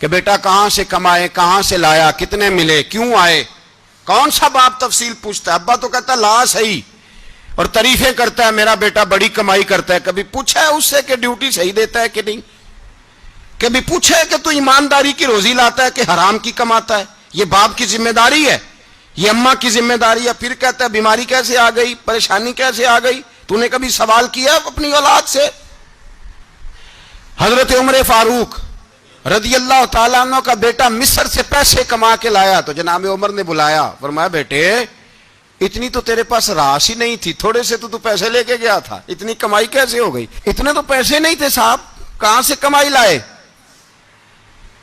کہ بیٹا کہاں سے کمائے, کہاں سے لایا, کتنے ملے, کیوں آئے, کون سا باپ تفصیل پوچھتا ہے؟ ابا تو کہتا لا صحیح اور تعریفیں کرتا ہے, میرا بیٹا بڑی کمائی کرتا ہے. کبھی پوچھا ہے اس سے کہ ڈیوٹی صحیح دیتا ہے کہ نہیں؟ کبھی پوچھا ہے کہ تو ایمانداری کی روزی لاتا ہے کہ حرام کی کماتا ہے؟ یہ باپ کی ذمہ داری ہے, یہ اماں کی ذمہ داری ہے. پھر کہتا ہے بیماری کیسے آ گئی, پریشانی کیسے آ گئی, تو نے کبھی سوال کیا اپنی اولاد سے؟ حضرت عمر فاروق رضی اللہ تعالیٰ عنہ کا بیٹا مصر سے پیسے کما کے لایا تو جناب عمر نے بلایا, فرمایا بیٹے اتنی تو تیرے پاس راس ہی نہیں تھی, تھوڑے سے تو پیسے لے کے گیا تھا, اتنی کمائی کیسے ہو گئی؟ اتنے تو پیسے نہیں تھے صاحب, کہاں سے کمائی لائے؟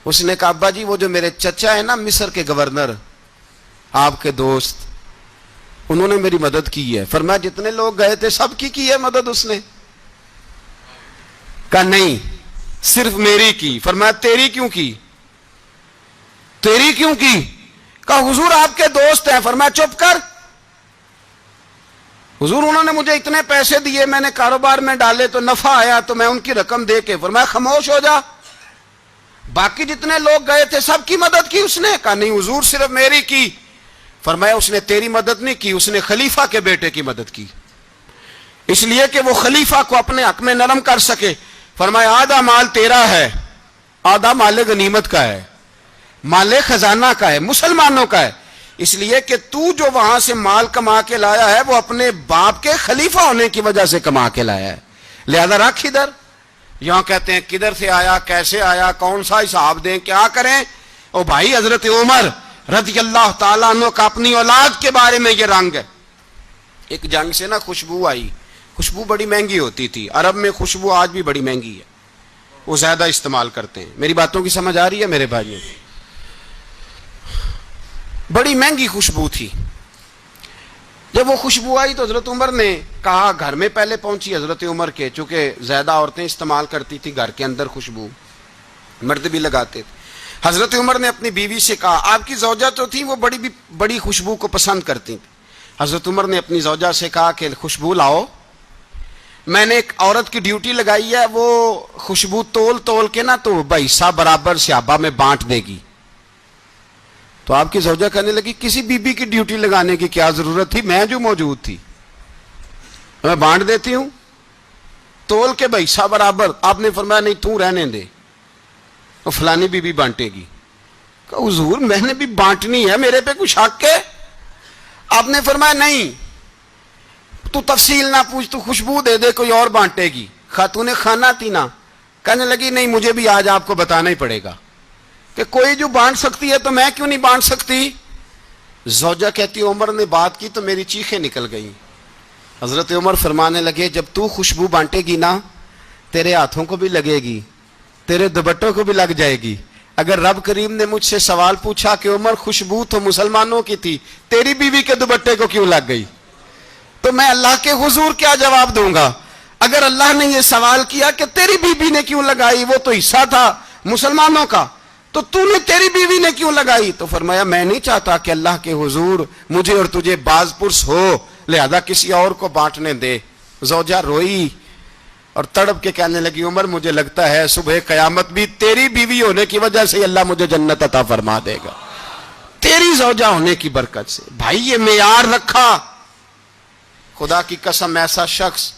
اس نے کہا ابا جی وہ جو میرے چچا ہے نا مصر کے گورنر, آپ کے دوست, انہوں نے میری مدد کی ہے. فرمایا جتنے لوگ گئے تھے سب کی ہے مدد اس نے؟ کہا نہیں صرف میری کی. فرمایا تیری کیوں کی؟ تیری کیوں کی؟ کہا حضور آپ کے دوست ہیں. فرمایا چپ کر, حضور انہوں نے مجھے اتنے پیسے دیے, میں نے کاروبار میں ڈالے تو نفع آیا تو میں ان کی رقم دے کے. فرمایا خاموش ہو جا, باقی جتنے لوگ گئے تھے سب کی مدد کی اس نے؟ کہا نہیں حضور صرف میری کی. فرمایا اس نے تیری مدد نہیں کی, اس نے خلیفہ کے بیٹے کی مدد کی, اس لیے کہ وہ خلیفہ کو اپنے حق میں نرم کر سکے. فرمایا آدھا مال تیرا ہے, آدھا مال غنیمت کا ہے, مال خزانہ کا ہے, مسلمانوں کا ہے, اس لیے کہ تو جو وہاں سے مال کما کے لایا ہے وہ اپنے باپ کے خلیفہ ہونے کی وجہ سے کما کے لایا ہے, لہذا رکھ ادھر. یہاں کہتے ہیں کدھر سے آیا, کیسے آیا, کون سا حساب دیں, کیا کریں؟ او بھائی حضرت عمر رضی اللہ تعالیٰ عنہ کا اپنی اولاد کے بارے میں یہ رنگ ہے. ایک جنگ سے نا خوشبو آئی, خوشبو بڑی مہنگی ہوتی تھی, عرب میں خوشبو آج بھی بڑی مہنگی ہے, وہ زیادہ استعمال کرتے ہیں. میری باتوں کی سمجھ آ رہی ہے میرے بھائیوں؟ بڑی مہنگی خوشبو تھی. جب وہ خوشبو آئی تو حضرت عمر نے کہا, گھر میں پہلے پہنچی حضرت عمر کے, چونکہ زیادہ عورتیں استعمال کرتی تھی گھر کے اندر خوشبو, مرد بھی لگاتے تھے. حضرت عمر نے اپنی بیوی سے کہا, آپ کی زوجہ تو تھی وہ بڑی خوشبو کو پسند کرتی تھی. حضرت عمر نے اپنی زوجہ سے کہا کہ خوشبو لاؤ, میں نے ایک عورت کی ڈیوٹی لگائی ہے, وہ خوشبو تول تول کے نا تو حصہ برابر صحابہ میں بانٹ دے گی. تو آپ کی زوجہ کہنے لگی کسی بی بی کی ڈیوٹی لگانے کی کیا ضرورت تھی, میں جو موجود تھی میں بانٹ دیتی ہوں تول کے حصہ برابر. آپ نے فرمایا نہیں تو رہنے دے, تو فلانی بی بی بانٹے گی. کہ حضور میں نے بھی بانٹنی ہے, میرے پہ کچھ حق ہے؟ آپ نے فرمایا نہیں, تو تفصیل نہ پوچھ, تو خوشبو دے دے, کوئی اور بانٹے گی. خاتون خانہ تھی نا, کہنے لگی نہیں مجھے بھی آج آپ کو بتانا ہی پڑے گا کہ کوئی جو بانٹ سکتی ہے تو میں کیوں نہیں بانٹ سکتی؟ زوجہ کہتی عمر نے بات کی تو میری چیخیں نکل گئیں. حضرت عمر فرمانے لگے جب تو خوشبو بانٹے گی نا تیرے ہاتھوں کو بھی لگے گی, تیرے دوپٹوں کو بھی لگ جائے گی. اگر رب کریم نے مجھ سے سوال پوچھا کہ عمر خوشبو تو مسلمانوں کی تھی, تیری بیوی کے دوپٹے کو کیوں لگ گئی, تو میں اللہ کے حضور کیا جواب دوں گا؟ اگر اللہ نے یہ سوال کیا کہ تیری بیوی نے کیوں لگائی, وہ تو حصہ تھا مسلمانوں کا, تو نے تیری بیوی نے کیوں لگائی؟ تو فرمایا میں نہیں چاہتا کہ اللہ کے حضور مجھے اور تجھے باز پرس ہو, لہذا کسی اور کو بانٹنے دے. زوجہ روئی اور تڑپ کے کہنے لگی عمر مجھے لگتا ہے صبح قیامت بھی تیری بیوی ہونے کی وجہ سے اللہ مجھے جنت عطا فرما دے گا, تیری زوجہ ہونے کی برکت سے. بھائی یہ معیار رکھا, خدا کی قسم ایسا شخص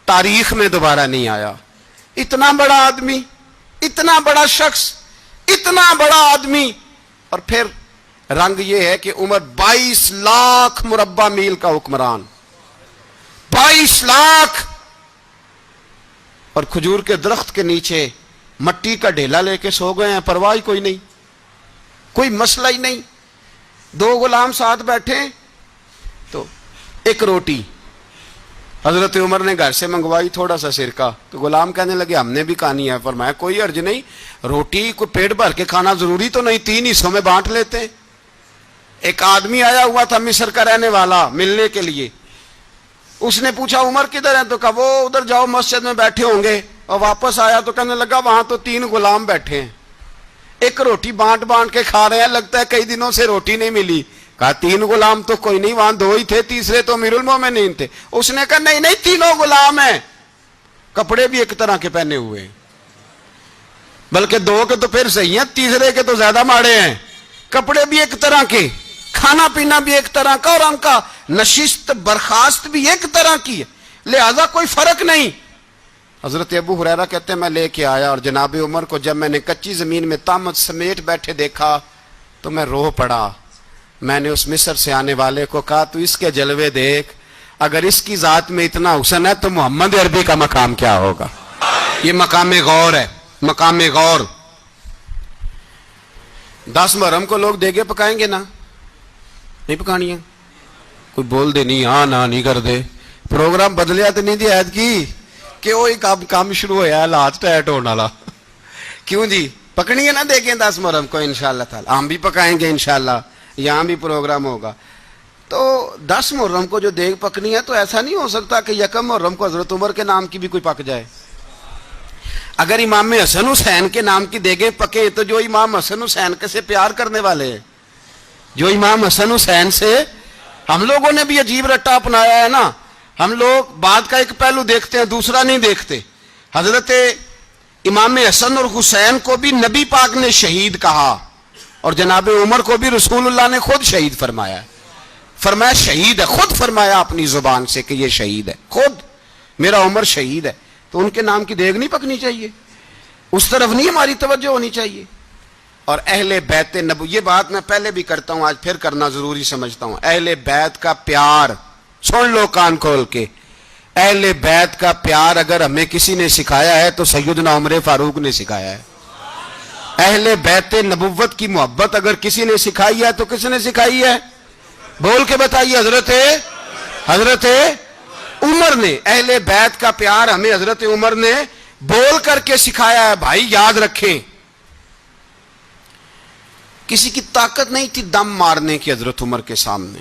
تاریخ میں دوبارہ نہیں آیا. اتنا بڑا آدمی, اتنا بڑا شخص, اتنا بڑا آدمی, اور پھر رنگ یہ ہے کہ عمر 22 لاکھ مربع میل کا حکمران, 22 لاکھ, اور کھجور کے درخت کے نیچے مٹی کا ڈھیلا لے کے سو گئے ہیں, پرواہ کوئی نہیں, کوئی مسئلہ ہی نہیں. 2 غلام ساتھ بیٹھے تو ایک روٹی حضرت عمر نے گھر سے منگوائی, تھوڑا سا سرکہ, تو غلام کہنے لگے ہم نے بھی کھانی ہے. فرمایا کوئی حرج نہیں, روٹی کو پیٹ بھر کے کھانا ضروری تو نہیں, 3 حصوں میں بانٹ لیتے. ایک آدمی آیا ہوا تھا مصر کا رہنے والا ملنے کے لیے, اس نے پوچھا عمر کدھر ہے, تو کہا وہ ادھر جاؤ مسجد میں بیٹھے ہوں گے. اور واپس آیا تو کہنے لگا وہاں تو 3 غلام بیٹھے ہیں, ایک روٹی بانٹ بانٹ کے کھا رہے ہیں, لگتا ہے کئی دنوں سے روٹی نہیں ملی. کہا 3 غلام تو کوئی نہیں, وہاں 2 ہی تھے, تیسرے تو امیر المومنین تھے. اس نے کہا نہیں 3 غلام ہیں, کپڑے بھی ایک طرح کے پہنے ہوئے. بلکہ دو کے تو پھر صحیح ہیں، تیسرے کے تو زیادہ ماڑے ہیں. کپڑے بھی ایک طرح کے، کھانا پینا بھی ایک طرح کا، اور ان کا نشست برخاست بھی ایک طرح کی ہے، لہذا کوئی فرق نہیں. حضرت ابو ہریرہ کہتے ہیں میں لے کے آیا اور جناب عمر کو جب میں نے کچی زمین میں تامت سمیٹ بیٹھے دیکھا تو میں رو پڑا. میں نے اس مصر سے آنے والے کو کہا تو اس کے جلوے دیکھ، اگر اس کی ذات میں اتنا حسن ہے تو محمد عربی کا مقام کیا ہوگا. یہ مقام غور ہے، مقام غور. 10 محرم کو لوگ دیگے پکائیں گے نا؟ نہیں پکانی ہے؟ کوئی بول دے نہیں، ہاں نہ نہیں کر دے. پروگرام بدلیا تو نہیں دی عید کی کہ وہی کام شروع ہوا حالات ٹائٹ ہونے والا. کیوں جی پکنی ہے نا دیکھیں 10 محرم کو انشاءاللہ تعالی. ہم بھی پکائیں گے انشاءاللہ، یہاں بھی پروگرام ہوگا. تو 10 محرم کو جو دیگ پکنی ہے تو ایسا نہیں ہو سکتا کہ 1 محرم کو حضرت عمر کے نام کی بھی کوئی پک جائے. اگر امام حسن حسین کے نام کی دیگیں پکے تو جو امام حسن حسین کے سے پیار کرنے والے ہیں، جو امام حسن حسین سے، ہم لوگوں نے بھی عجیب رٹا اپنایا ہے نا. ہم لوگ بات کا ایک پہلو دیکھتے ہیں، دوسرا نہیں دیکھتے. حضرت امام حسن اور حسین کو بھی نبی پاک نے شہید کہا اور جناب عمر کو بھی رسول اللہ نے خود شہید فرمایا. فرمایا شہید ہے، خود فرمایا اپنی زبان سے کہ یہ شہید ہے، خود میرا عمر شہید ہے. تو ان کے نام کی دیگ نہیں پکنی چاہیے، اس طرف نہیں ہماری توجہ ہونی چاہیے. اور اہل بیت نبو، یہ بات میں پہلے بھی کرتا ہوں، آج پھر کرنا ضروری سمجھتا ہوں. اہل بیت کا پیار سن لو کان کھول کے. اہل بیت کا پیار اگر ہمیں کسی نے سکھایا ہے تو سیدنا عمر فاروق نے سکھایا ہے. اہل بیت نبوت کی محبت اگر کسی نے سکھائی ہے تو کس نے سکھائی ہے؟ بول کے بتائیے. حضرت عمر نے. اہل بیت کا پیار ہمیں حضرت عمر نے بول کر کے سکھایا ہے. بھائی یاد رکھیں، کسی کی طاقت نہیں تھی دم مارنے کی حضرت عمر کے سامنے،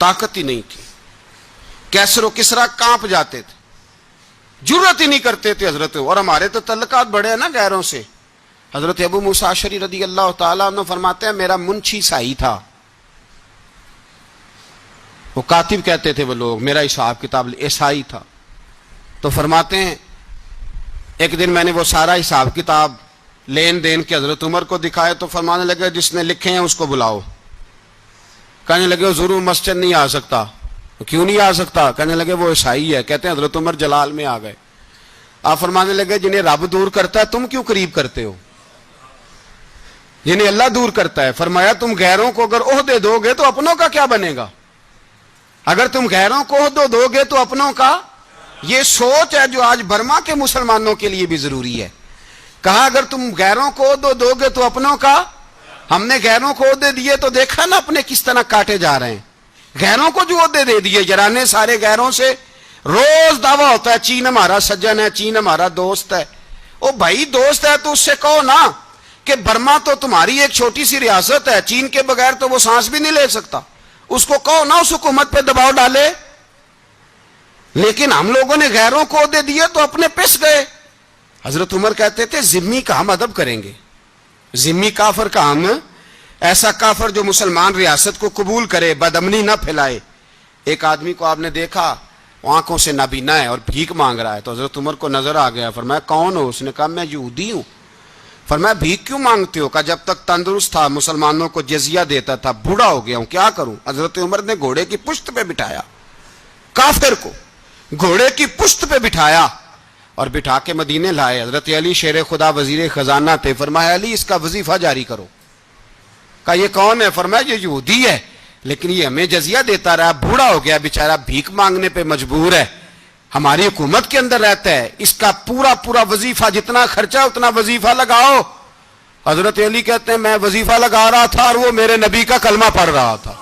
طاقت ہی نہیں تھی. کیسر و کسرا کانپ جاتے تھے، جرأت ہی نہیں کرتے تھے حضرت. اور ہمارے تو تعلقات بڑے ہیں نا غیروں سے. حضرت ابو موسیٰ اشعری رضی اللہ تعالیٰ عنہ فرماتے ہیں میرا منشی سائی تھا، وہ کاتب کہتے تھے وہ لوگ، میرا حساب کتاب عیسائی تھا. تو فرماتے ہیں ایک دن میں نے وہ سارا حساب کتاب لین دین کے حضرت عمر کو دکھائے تو فرمانے لگے جس نے لکھے ہیں اس کو بلاؤ. کہنے لگے حضور مسجد نہیں آ سکتا. کیوں نہیں آ سکتا؟ کہنے لگے وہ عیسائی ہے. کہتے ہیں حضرت عمر جلال میں آ گئے. آپ فرمانے لگے جنہیں رب دور کرتا ہے تم کیوں قریب کرتے ہو؟ جنہیں اللہ دور کرتا ہے. فرمایا تم غیروں کو اگر عہدے دو گے تو اپنوں کا کیا بنے گا؟ اگر تم غیروں کو عہدے دو گے تو اپنوں کا. یہ سوچ ہے جو آج برما کے مسلمانوں کے لیے بھی ضروری ہے. کہا اگر تم غیروں کو عہدے دو گے تو اپنوں کا. ہم نے غیروں کو عہدے دیے تو دیکھا نا اپنے کس طرح کاٹے جا رہے ہیں. غیروں کو جو عہدے دے دیے یارانے سارے غیروں سے. روز دعویٰ ہوتا ہے چین ہمارا سجن ہے، چین ہمارا دوست ہے. او بھائی دوست ہے تو اس سے کہو نا کہ برما تو تمہاری ایک چھوٹی سی ریاست ہے، چین کے بغیر تو وہ سانس بھی نہیں لے سکتا. اس کو کہو نا اس حکومت پہ دباؤ ڈالے. لیکن ہم لوگوں نے غیروں کو عہدے دیے تو اپنے پس گئے. حضرت عمر کہتے تھے ذمی کا ہم ادب کریں گے. ذمی کافر کا ہم، ایسا کافر جو مسلمان ریاست کو قبول کرے، بدامنی نہ پھیلائے. ایک آدمی کو آپ نے دیکھا آنکھوں سے نابینا ہے اور بھیک مانگ رہا ہے. تو حضرت عمر کو نظر آ گیا. فرمایا کون ہو؟ اس نے کہا میں یہودی ہوں. فرمایا بھیک کیوں مانگتے ہو؟ کہا جب تک تندرست تھا مسلمانوں کو جزیہ دیتا تھا، بوڑھا ہو گیا ہوں کیا کروں. حضرت عمر نے گھوڑے کی پشت پہ بٹھایا کافر کو، گھوڑے کی پشت پہ بٹھایا اور بٹھا کے مدینے لائے. حضرت علی شیر خدا وزیر خزانہ تھے. فرمایا علی اس کا وظیفہ جاری کرو. کہا یہ کون ہے؟ فرمایا یہ یہودی ہے لیکن یہ ہمیں جزیہ دیتا رہا، بوڑھا ہو گیا بیچارہ، بھیک مانگنے پہ مجبور ہے، ہماری حکومت کے اندر رہتا ہے، اس کا پورا وظیفہ جتنا خرچہ اتنا وظیفہ لگاؤ. حضرت علی کہتے ہیں میں وظیفہ لگا رہا تھا اور وہ میرے نبی کا کلمہ پڑھ رہا تھا،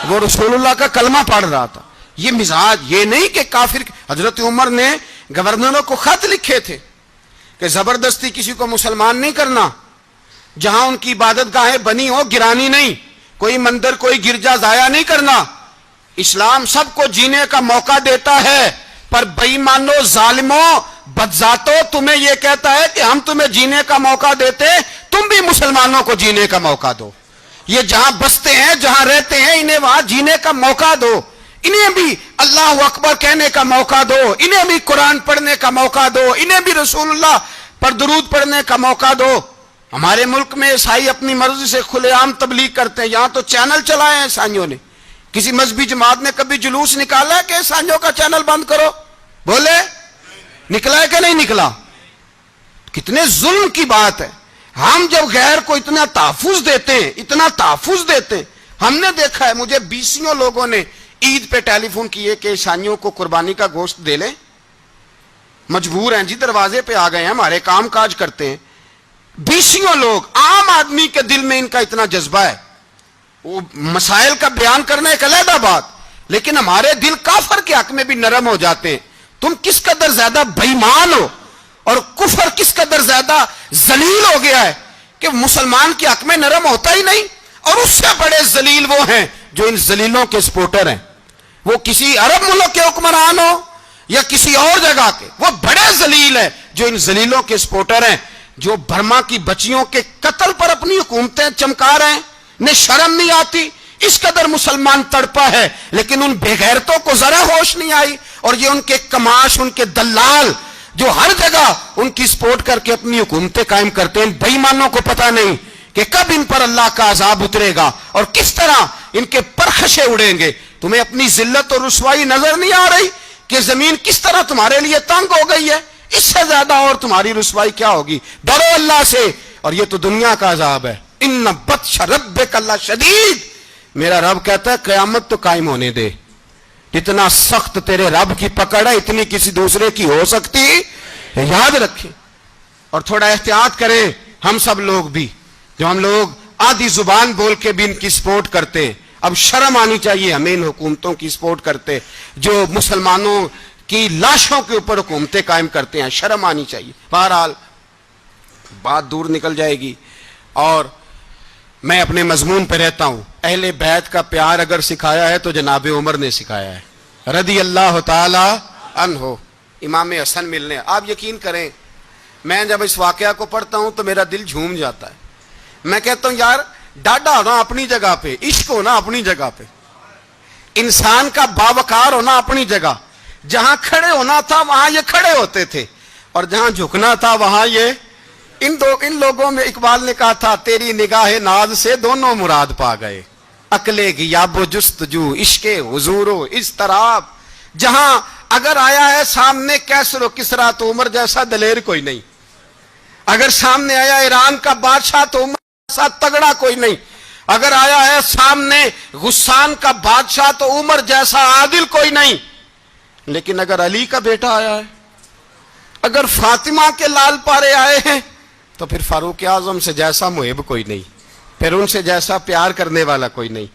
وہ رسول اللہ کا کلمہ پڑھ رہا تھا. یہ مزاج، یہ نہیں کہ کافر. حضرت عمر نے گورنروں کو خط لکھے تھے کہ زبردستی کسی کو مسلمان نہیں کرنا، جہاں ان کی عبادت گاہیں بنی ہو گرانی نہیں، کوئی مندر کوئی گرجا ضائع نہیں کرنا. اسلام سب کو جینے کا موقع دیتا ہے، پر بے ایمانو ظالموں بدذاتوں تمہیں یہ کہتا ہے کہ ہم تمہیں جینے کا موقع دیتے، تم بھی مسلمانوں کو جینے کا موقع دو. یہ جہاں بستے ہیں جہاں رہتے ہیں انہیں وہاں جینے کا موقع دو، انہیں بھی اللہ اکبر کہنے کا موقع دو، انہیں بھی قرآن پڑھنے کا موقع دو، انہیں بھی رسول اللہ پر درود پڑھنے کا موقع دو. ہمارے ملک میں عیسائی اپنی مرضی سے کھلے عام تبلیغ کرتے ہیں. یہاں تو چینل چلائے ہیں عیسائیوں نے. کسی مذہبی جماعت نے کبھی جلوس نکالا ہے کہ عیسائیوں کا چینل بند کرو؟ بولے نکلا ہے کہ نہیں نکلا؟ کتنے ظلم کی بات ہے. ہم جب غیر کو اتنا تحفظ دیتے ہیں. ہم نے دیکھا ہے, مجھے 20 لوگوں نے عید پہ ٹیلی فون کیے کہ عیسائیوں کو قربانی کا گوشت دے لیں. مجبور ہیں جی, دروازے پہ آ گئے ہیں, ہمارے کام کاج کرتے ہیں. 20 لوگ, عام آدمی کے دل میں ان کا اتنا جذبہ ہے. وہ مسائل کا بیان کرنا ایک علیحدہ بات, لیکن ہمارے دل کافر کے حق میں بھی نرم ہو جاتے ہیں. تم کس قدر زیادہ بےایمان ہو اور کفر کس قدر زیادہ ذلیل ہو گیا ہے کہ مسلمان کے حق میں نرم ہوتا ہی نہیں. اور اس سے بڑے ذلیل وہ ہیں جو ان ذلیلوں کے سپورٹر ہیں. وہ کسی عرب ملک کے حکمران ہو یا کسی اور جگہ کے, وہ بڑے ذلیل ہیں جو ان ذلیلوں کے سپورٹر ہیں, جو برما کی بچیوں کے قتل پر اپنی حکومتیں چمکا رہے ہیں. انہیں شرم نہیں آتی. اس قدر مسلمان تڑپا ہے, لیکن ان بے غیرتوں کو ذرا ہوش نہیں آئی. اور یہ ان کے کماش, ان کے دلال جو ہر جگہ ان کی سپورٹ کر کے اپنی حکومتیں قائم کرتے ہیں, بے ایمانوں کو پتہ نہیں کہ کب ان پر اللہ کا عذاب اترے گا اور کس طرح ان کے پرخشے اڑیں گے. تمہیں اپنی ذلت اور رسوائی نظر نہیں آ رہی کہ زمین کس طرح تمہارے لیے تنگ ہو گئی ہے؟ اس سے زیادہ اور تمہاری رسوائی کیا ہوگی؟ ڈرو اللہ سے. اور یہ تو دنیا کا عذاب ہے. ان بطش ربک لشدید. میرا رب کہتا ہے قیامت تو قائم ہونے دے. اتنا سخت تیرے رب کی پکڑ ہے, اتنی کسی دوسرے کی ہو سکتی؟ یاد رکھیں اور تھوڑا احتیاط کریں. ہم سب لوگ بھی, جو ہم لوگ آدھی زبان بول کے بھی ان کی سپورٹ کرتے ہیں, اب شرم آنی چاہیے ہمیں ان حکومتوں کی سپورٹ کرتے جو مسلمانوں کی لاشوں کے اوپر حکومتیں قائم کرتے ہیں. شرم آنی چاہیے. بہرحال بات دور نکل جائے گی اور میں اپنے مضمون پہ رہتا ہوں. اہل بیت کا پیار اگر سکھایا ہے تو جناب عمر نے سکھایا ہے رضی اللہ تعالی عنہ. امام حسن ملنے, آپ یقین کریں میں جب اس واقعہ کو پڑھتا ہوں تو میرا دل جھوم جاتا ہے. میں کہتا ہوں یار, ڈاڈا ہونا اپنی جگہ پہ, عشق ہونا اپنی جگہ پہ, انسان کا باوقار ہونا اپنی جگہ. جہاں کھڑے ہونا تھا وہاں یہ کھڑے ہوتے تھے, اور جہاں جھکنا تھا وہاں یہ. ان لوگوں میں اقبال نے کہا تھا تیری نگاہ ناز سے دونوں مراد پا گئے, عقلِ غیاب و جستجو, عشق حضور و اضطراب. جہاں اگر آیا ہے سامنے کیسر و کسرا تو عمر جیسا دلیر کوئی نہیں. اگر سامنے آیا ایران کا بادشاہ تو عمر جیسا تگڑا کوئی نہیں. اگر آیا ہے سامنے غسان کا بادشاہ تو عمر جیسا عادل کوئی نہیں. لیکن اگر علی کا بیٹا آیا ہے, اگر فاطمہ کے لال پارے آئے ہیں, تو پھر فاروق اعظم سے جیسا محب کوئی نہیں, پھر ان سے جیسا پیار کرنے والا کوئی نہیں.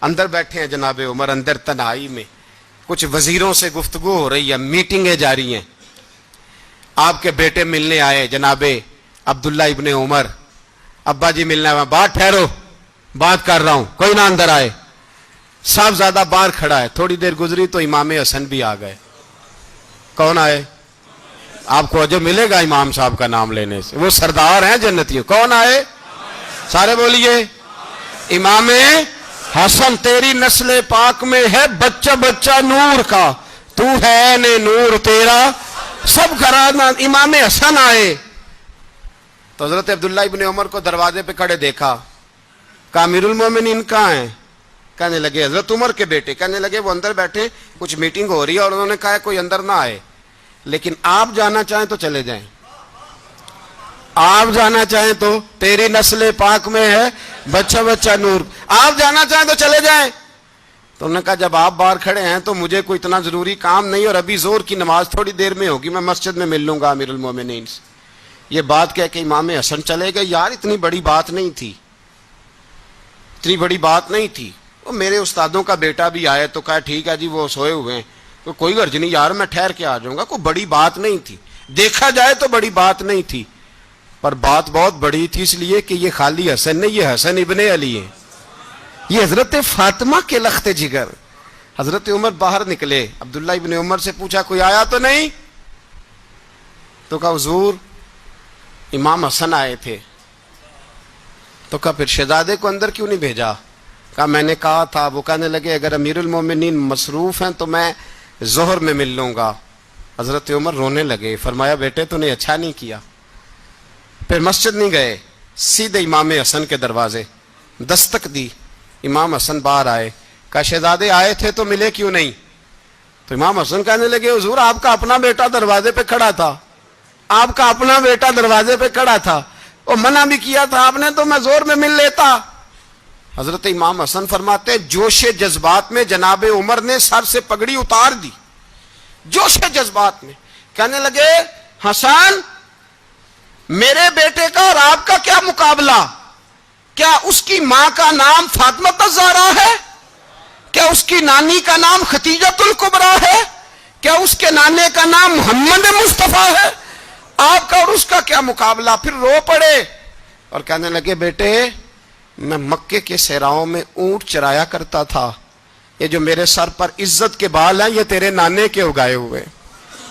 اندر بیٹھے ہیں جناب عمر, اندر تنہائی میں کچھ وزیروں سے گفتگو ہو رہی ہے, میٹنگیں جاری ہیں. آپ کے بیٹے ملنے آئے جناب عبداللہ ابن عمر. ابا جی ملنا ہے. بات ٹھہرو, بات کر رہا ہوں, کوئی نہ اندر آئے. صاحب زیادہ باہر کھڑا ہے. تھوڑی دیر گزری تو امام حسن بھی آ گئے. کون آئے؟ آپ کو جو ملے گا امام صاحب کا نام لینے سے, وہ سردار ہیں جنتیوں. کون آئے؟ سارے بولیے. امام حسن, تیری نسل پاک میں ہے بچہ بچہ نور کا, تو ہے نے نور تیرا سب گھرانہ. امام حسن آئے تو حضرت عبداللہ ابن عمر کو دروازے پہ کھڑے دیکھا. کہا امیر المومنین کہاں ہیں؟ کہنے لگے حضرت عمر کے بیٹے. کہنے لگے وہ اندر بیٹھے, کچھ میٹنگ ہو رہی ہے, اور انہوں نے کہا کوئی اندر نہ آئے, لیکن آپ جانا چاہیں تو چلے جائیں. آپ جانا چاہیں تو, تیری نسل پاک میں ہے بچہ بچہ نور, آپ جانا چاہیں تو چلے جائیں. تو انہوں نے کہا جب آپ باہر کھڑے ہیں تو مجھے کوئی اتنا ضروری کام نہیں, اور ابھی زور کی نماز تھوڑی دیر میں ہوگی, میں مسجد میں مل لوں گا امیر المومنین سے. یہ بات کہہ کے امام حسن چلے گئے. یار اتنی بڑی بات نہیں تھی, اتنی بڑی بات نہیں تھی. وہ میرے استادوں کا بیٹا بھی آئے تو کہا ٹھیک ہے جی وہ سوئے ہوئے ہیں, تو کوئی غرض نہیں یار, میں ٹھہر کے آ جاؤں گا. کوئی بڑی بات نہیں تھی, دیکھا جائے تو بڑی بات نہیں تھی, پر بات بہت بڑی تھی, اس لیے کہ یہ خالی حسن نہیں, یہ حسن ابن علی ہیں, یہ حضرت فاطمہ کے لخت جگر. حضرت عمر باہر نکلے, عبداللہ ابن عمر سے پوچھا کوئی آیا تو نہیں؟ تو کہا حضور امام حسن آئے تھے. تو کہا پھر شہزادے کو اندر کیوں نہیں بھیجا؟ کہا میں نے کہا تھا. وہ کہنے لگے اگر امیر المومنین مصروف ہیں تو میں ظہر میں مل لوں گا. حضرت عمر رونے لگے. فرمایا بیٹے تو نے اچھا نہیں کیا, پھر مسجد نہیں گئے, سیدھے امام حسن کے دروازے, دستک دی. امام حسن باہر آئے, کہا شہزادے آئے تھے تو ملے کیوں نہیں؟ تو امام حسن کہنے لگے حضور آپ کا اپنا بیٹا دروازے پہ کھڑا تھا, آپ کا اپنا بیٹا دروازے پہ کھڑا تھا, اور منع بھی کیا تھا آپ نے تو میں زور میں مل لیتا. حضرت امام حسن فرماتے جوش جذبات میں جناب عمر نے سر سے پگڑی اتار دی, جوش جذبات میں کہنے لگے حسن میرے بیٹے کا اور آپ کا کیا مقابلہ؟ کیا اس کی ماں کا نام فاطمہ الزہرا ہے؟ کیا اس کی نانی کا نام خدیجۃ الکبریٰ ہے؟ کیا اس کے نانے کا نام محمد مصطفیٰ ہے؟ آپ کا اور اس کا کیا مقابلہ؟ پھر رو پڑے اور کہنے لگے بیٹے میں مکے کے صحراؤں میں اونٹ چرایا کرتا تھا, یہ جو میرے سر پر عزت کے بال ہیں یہ تیرے نانے کے اگائے ہوئے,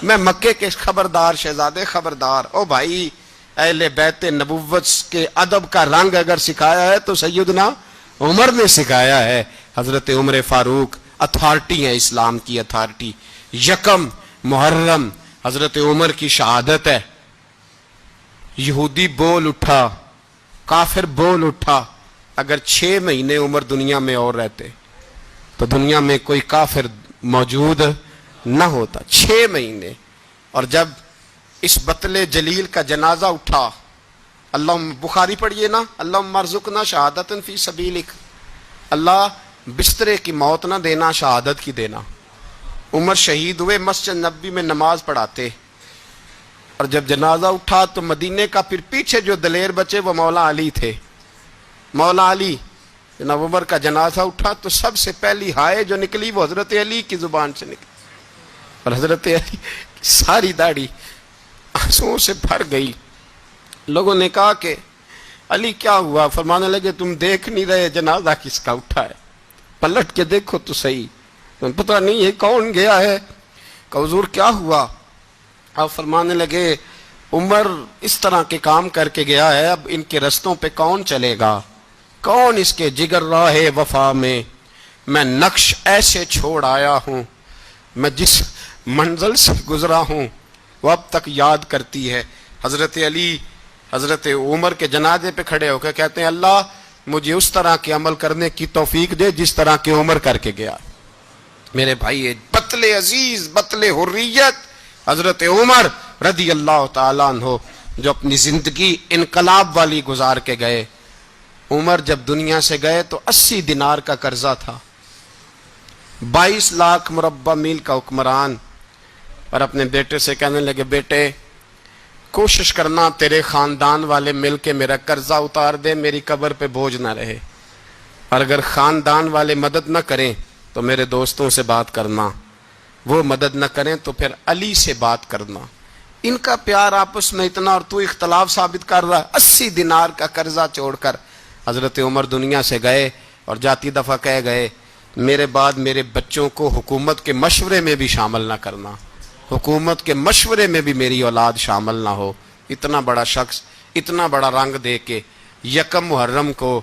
میں مکے کے خبردار شہزادے خبردار. او بھائی اہل بیت نبوت کے ادب کا رنگ اگر سکھایا ہے تو سیدنا عمر نے سکھایا ہے. حضرت عمر فاروق اتھارٹی ہیں اسلام کی اتھارٹی. یکم محرم حضرت عمر کی شہادت ہے. یہودی بول اٹھا, کافر بول اٹھا, اگر 6 مہینے عمر دنیا میں اور رہتے تو دنیا میں کوئی کافر موجود نہ ہوتا. 6 مہینے. اور جب اس بطل جلیل کا جنازہ اٹھا, اللہ بخاری پڑھیے نا, اللہم ارزقنا شہادت فی سبیلک, اللہ بسترے کی موت نہ دینا شہادت کی دینا. عمر شہید ہوئے, مسجد نبوی میں نماز پڑھاتے, اور جب جنازہ اٹھا تو مدینے کا پھر پیچھے جو دلیر بچے وہ مولا علی تھے. مولا علی جناب عمر کا جنازہ اٹھا تو سب سے پہلی ہائے جو نکلی وہ حضرت علی کی زبان سے نکلی, اور حضرت علی کی ساری داڑھی آنسوؤں سے بھر گئی. لوگوں نے کہا کہ علی کیا ہوا؟ فرمانے لگے تم دیکھ نہیں رہے جنازہ کس کا اٹھا ہے, پلٹ کے دیکھو تو صحیح, تمہیں پتہ نہیں یہ کون گیا ہے؟ کہ حضور کیا ہوا؟ آپ فرمانے لگے عمر اس طرح کے کام کر کے گیا ہے, اب ان کے رستوں پہ کون چلے گا؟ کون اس کے جگر راہ وفا میں؟ میں نقش ایسے چھوڑ آیا ہوں, میں جس منزل سے گزرا ہوں وہ اب تک یاد کرتی ہے. حضرت علی حضرت عمر کے جنازے پہ کھڑے ہو کے کہتے ہیں اللہ مجھے اس طرح کے عمل کرنے کی توفیق دے جس طرح کے عمر کر کے گیا. میرے بھائی بطل عزیز, بطل حریت حضرت عمر رضی اللہ تعالیٰ عنہ جو اپنی زندگی انقلاب والی گزار کے گئے. عمر جب دنیا سے گئے تو 80 دینار کا قرضہ تھا, 22 لاکھ مربع میل کا حکمران, اور اپنے بیٹے سے کہنے لگے بیٹے کوشش کرنا تیرے خاندان والے مل کے میرا قرضہ اتار دے, میری قبر پہ بوجھ نہ رہے, اور اگر خاندان والے مدد نہ کریں تو میرے دوستوں سے بات کرنا, وہ مدد نہ کریں تو پھر علی سے بات کرنا. ان کا پیار آپس میں اتنا, اور تو اختلاف ثابت کر رہا ہے. 80 دینار کا قرضہ چھوڑ کر حضرت عمر دنیا سے گئے, اور جاتی دفعہ کہہ گئے میرے بعد میرے بچوں کو حکومت کے مشورے میں بھی شامل نہ کرنا, حکومت کے مشورے میں بھی میری اولاد شامل نہ ہو. اتنا بڑا شخص اتنا بڑا رنگ دے کے یکم محرم کو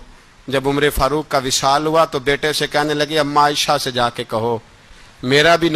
جب عمر فاروق کا وصال ہوا تو بیٹے سے کہنے لگے اماں عائشہ سے جا کے کہو میرا بھی